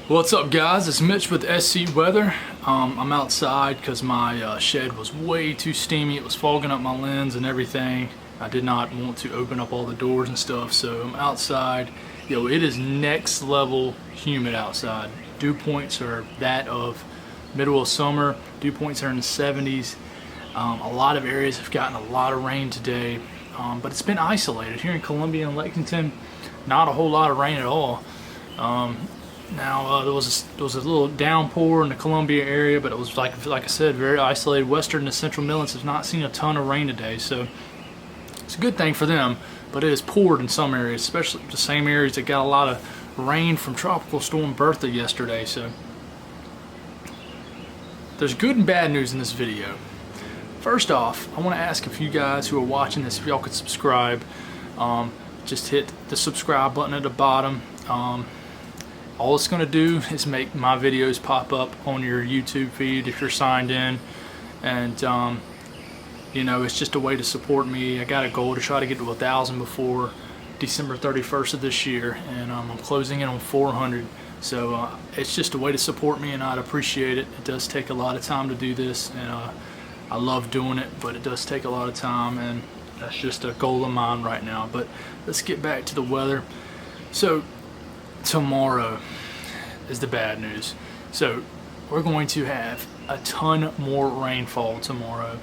What's up, guys? It's Mitch with SC Weather. I'm outside because my shed was way too steamy. It was fogging up my lens and everything. I did not want to open up all the doors and stuff, so I'm outside. It is next level humid outside. Dew points are that of middle of summer. Dew points are in the 70s. A lot of areas have gotten a lot of rain today, but it's been isolated. Here in Columbia and Lexington, not a whole lot of rain at all. Now there was a little downpour in the Columbia area, but it was like I said, very isolated. Western and Central Midlands have not seen a ton of rain today, so it's a good thing for them. But it has poured in some areas, especially the same areas that got a lot of rain from Tropical Storm Bertha yesterday. So there's good and bad news in this video. First off, I want to ask if you guys who are watching this, if y'all could subscribe. Just hit the subscribe button at the bottom. All it's going to do is make my videos pop up on your YouTube feed if you're signed in, and it's just a way to support me. I got a goal to try to get to 1,000 before December 31st of this year, and I'm closing in on 400. So it's just a way to support me, and I'd appreciate it. It does take a lot of time to do this, and I love doing it, but it does take a lot of time, and that's just a goal of mine right now. But let's get back to the weather. So tomorrow is the bad news. So we're going to have a ton more rainfall tomorrow.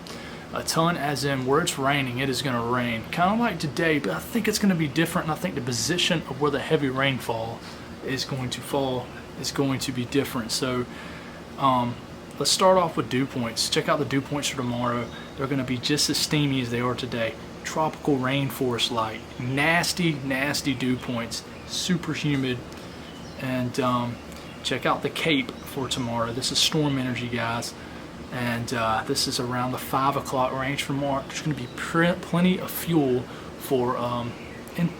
A ton as in where it's raining, it is going to rain. Kind of like today, but I think it's going to be different, and I think the position of where the heavy rainfall is going to fall is going to be different. So let's start off with dew points. Check out the dew points for tomorrow. They're going to be just as steamy as they are today. Tropical rainforest like. Nasty, nasty dew points. Super humid. And check out the Cape for tomorrow. This is storm energy, guys, and this is around the 5 o'clock range for tomorrow. There's going to be plenty of fuel for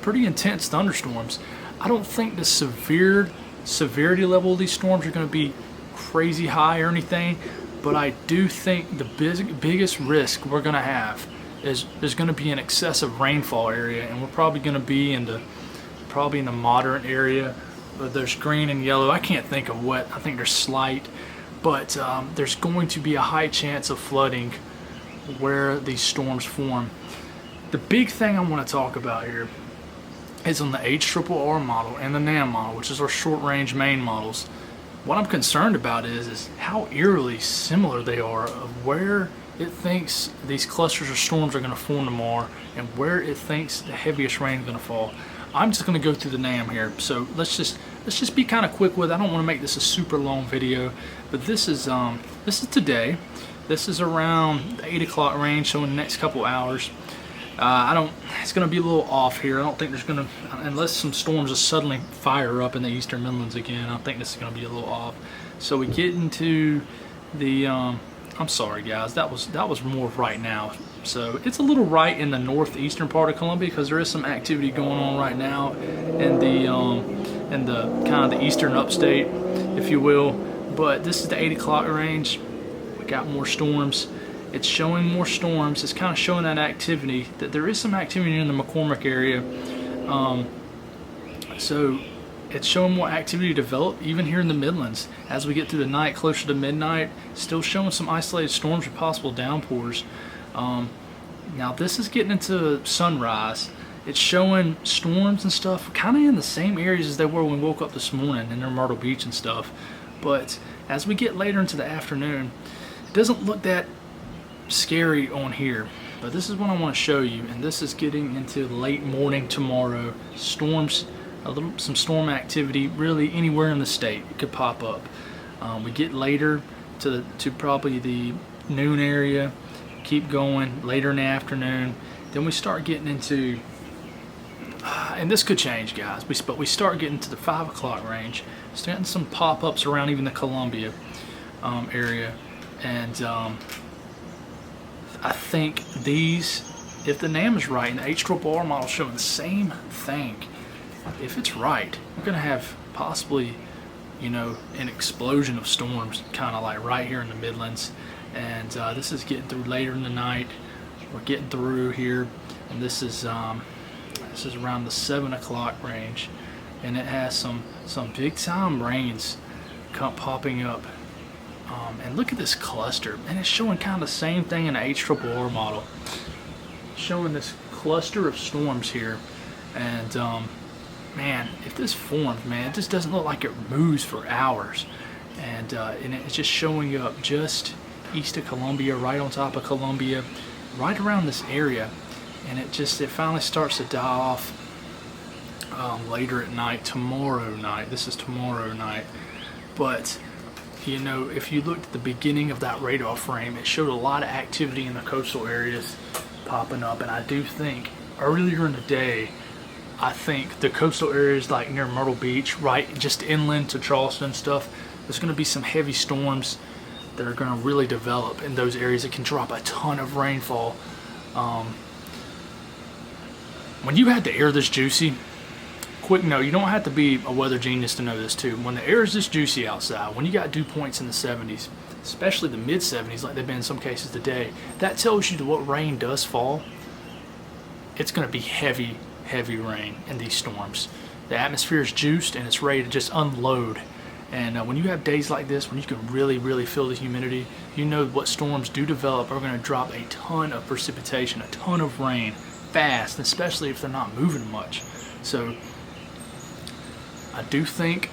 pretty intense thunderstorms. I don't think the severity level of these storms are going to be crazy high or anything, but I do think the biggest risk we're going to have is there's going to be an excessive rainfall area, and we're probably going to be in the moderate area. But there's green and yellow. I can't think of what. I think they're slight, but there's going to be a high chance of flooding where these storms form. The big thing I want to talk about here is on the HRRR model and the NAM model, which is our short-range main models. What I'm concerned about is how eerily similar they are of where it thinks these clusters of storms are going to form tomorrow and where it thinks the heaviest rain is going to fall. I'm just going to go through the NAM here, so let's just be kind of quick with it. I don't want to make this a super long video, but this is today. This is around the 8 o'clock range, so in the next couple hours. It's going to be a little off here. I don't think there's going to, unless some storms just suddenly fire up in the Eastern Midlands again, I think this is going to be a little off. So we get into the, I'm sorry guys, that was more right now. So it's a little right in the northeastern part of Columbia because there is some activity going on right now in the kind of the eastern upstate, if you will. But this is the 8 o'clock range. We got more storms. It's showing more storms. It's kind of showing that activity, that there is some activity in the McCormick area. So it's showing more activity develop even here in the Midlands as we get through the night, closer to midnight. Still showing some isolated storms with possible downpours. Now this is getting into sunrise. It's showing storms and stuff kind of in the same areas as they were when we woke up this morning in Myrtle Beach and stuff. But as we get later into the afternoon, it doesn't look that scary on here. But this is what I want to show you, and this is getting into late morning tomorrow. Storms, some storm activity really anywhere in the state. It could pop up. We get later to probably the noon area. Keep going later in the afternoon, then we start getting into, and this could change, guys, but we start getting to the 5 o'clock range, starting some pop-ups around even the Columbia area, and I think these, if the NAM is right and the HRRR model showing the same thing, if it's right, we're going to have possibly, an explosion of storms kind of like right here in the Midlands. And this is getting through later in the night. We're getting through here, and this is around the 7 o'clock range, and it has some big time rains popping up. And look at this cluster, and it's showing kind of the same thing in the HRRR model, showing this cluster of storms here. And man, if this forms, man, it just doesn't look like it moves for hours. And it's just showing up just east of Columbia, right on top of Columbia, right around this area. And it finally starts to die off later at night, tomorrow night. This is tomorrow night. But you know, if you looked at the beginning of that radar frame, it showed a lot of activity in the coastal areas popping up. And I do think earlier in the day, I think the coastal areas like near Myrtle Beach, right just inland to Charleston and stuff, there's going to be some heavy storms that are going to really develop in those areas. It can drop a ton of rainfall. When you had the air this juicy, quick note, you don't have to be a weather genius to know this too. When the air is this juicy outside, when you got dew points in the 70s, especially the mid 70s like they've been in some cases today, that tells you that what rain does fall, it's going to be heavy rain in these storms. The atmosphere is juiced and it's ready to just unload. And when you have days like this, when you can really feel the humidity, you know what storms do develop are going to drop a ton of precipitation, a ton of rain fast, especially if they're not moving much. So I do think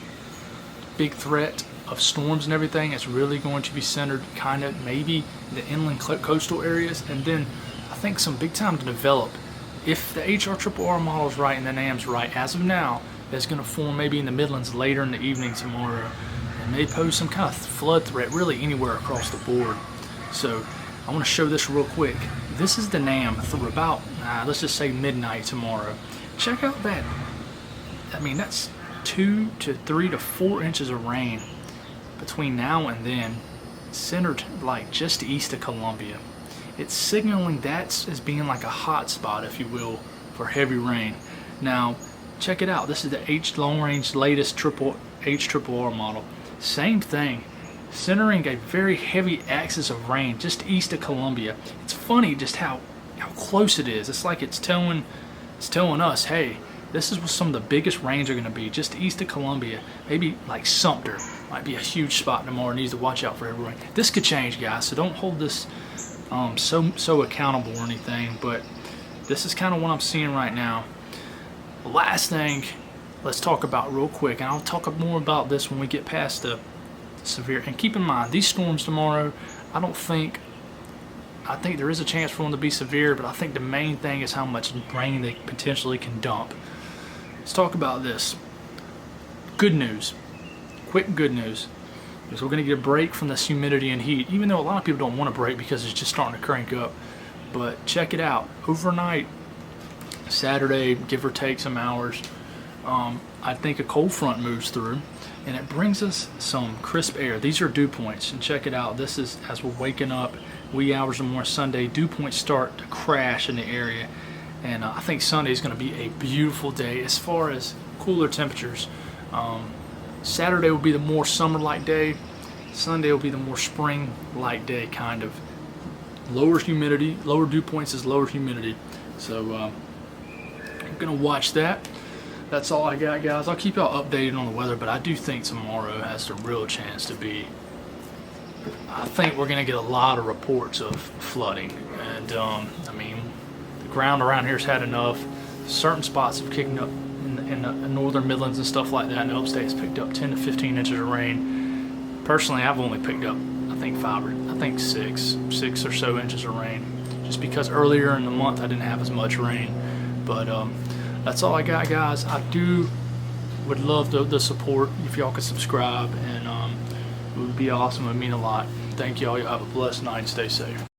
big threat of storms and everything is really going to be centered kind of maybe in the inland coastal areas, and then I think some big time to develop. If the HRRR model is right and the NAM's right, as of now, that's going to form maybe in the Midlands later in the evening tomorrow, and may pose some kind of flood threat really anywhere across the board. So I want to show this real quick. This is the NAM through about, let's just say midnight tomorrow. Check out that. I mean, that's 2 to 3 to 4 inches of rain between now and then, centered like just east of Columbia. It's signaling that as being like a hot spot, if you will, for heavy rain. Now, check it out. This is the long-range latest HRRR model. Same thing, centering a very heavy axis of rain just east of Columbia. It's funny just how close it is. It's like it's telling us, hey, this is what some of the biggest rains are going to be just east of Columbia. Maybe like Sumter might be a huge spot tomorrow. Needs to watch out for heavy rain. This could change, guys, so don't hold this so accountable or anything, but this is kind of what I'm seeing right now. The last thing let's talk about real quick, and I'll talk more about this when we get past the severe. And keep in mind, these storms tomorrow, I think there is a chance for them to be severe, but I think the main thing is how much rain they potentially can dump. Let's talk about this. Good news, quick good news, is we're going to get a break from this humidity and heat, even though a lot of people don't want a break because it's just starting to crank up. But check it out, overnight, Saturday, give or take some hours, I think a cold front moves through and it brings us some crisp air. These are dew points, and check it out. This is as we're waking up, wee hours or more Sunday, dew points start to crash in the area. And I think Sunday is going to be a beautiful day as far as cooler temperatures. Saturday will be the more summer-like day. Sunday will be the more spring-like day, kind of. Lower humidity, lower dew points is lower humidity. So I'm going to watch that. That's all I got, guys. I'll keep y'all updated on the weather, but I do think tomorrow has the real chance to be. I think we're going to get a lot of reports of flooding. And, I mean, the ground around here has had enough. Certain spots have kicked up in the northern Midlands and stuff like that. And the upstate has picked up 10 to 15 inches of rain. Personally, I've only picked up, I think six or so inches of rain. Just because earlier in the month I didn't have as much rain. But that's all I got, guys. I would love the support if y'all could subscribe, and it would be awesome. It would mean a lot. Thank y'all. Y'all have a blessed night and stay safe.